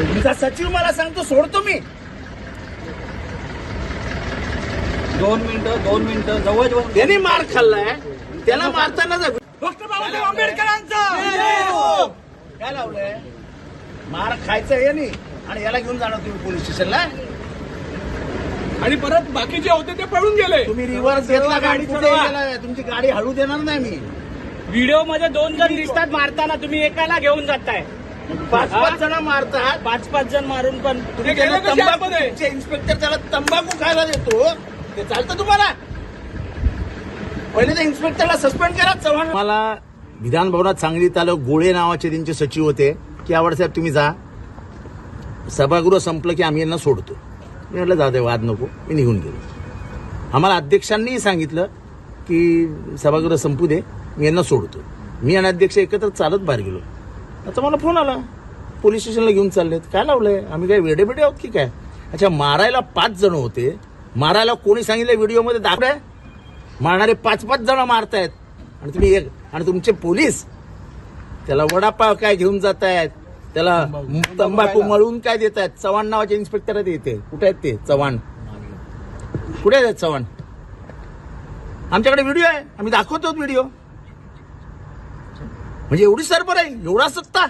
तुमचा सचिव मला सांगतो सोडतो मी. 2 मिनिटं जवळ त्यांनी मार खाल्लाय, त्याला मारताना डॉक्टर बाबासाहेब आंबेडकरांचा काय लावलंय? मार खायचं हे नाही आणि याला घेऊन जाणार तुम्ही पोलीस स्टेशनला. आणि परत बाकीचे होते ते पळून गेले. तुम्ही रिव्हर्स घेतला, गाडी कुठे गेला? तुमची गाडी हळू देणार नाही मी. व्हिडिओ मध्ये 2 जण दिसतात मारताना, तुम्ही एकाला घेऊन जाताय. 5-5 जण मारतात. 5-5 जण मारून पण तुम्ही त्याला तंबाखू, इन्स्पेक्टर त्याला तंबाखू खायला देतो, ते चालतं तुम्हाला? पहिले तर इन्स्पेक्टरला सस्पेंड करा. चव्हाण मला विधान भवनात सांगलीत आलं, गोळे नावाचे त्यांचे सचिव होते की आवडसाहेब तुम्ही जा, सभागृह संपलं की आम्ही यांना सोडतो. मी म्हटलं जाऊ दे, वाद नको. मी निघून गेलो. आम्हाला अध्यक्षांनीही सांगितलं की सभागृह संपू दे, मी यांना सोडतो. मी आणि अध्यक्ष एकत्र चालत बाहेर गेलो. आता मला फोन आला, पोलीस स्टेशनला घेऊन चाललेत. काय लावलंय? आम्ही काय वेडेबिडे आहोत की काय? अच्छा, मारायला 5 जण होते. मारायला कोणी सांगितलं? व्हिडिओमध्ये दाखवलंय. मारणारे 5-5 जण मारतायत आणि तुम्ही एक, आणि तुमचे पोलीस त्याला वडापाव काय घेऊन जात आहेत, त्याला तंबाखू मळून काय देत आहेत. चव्हाण नावाचे इन्स्पेक्टर आहेत इथे. कुठे आहेत ते चव्हाण? कुठे आहेत चव्हाण? आमच्याकडे व्हिडिओ आहे, आम्ही दाखवतो व्हिडिओ. म्हणजे एवढी सरबर आहे, एवढा सत्ता.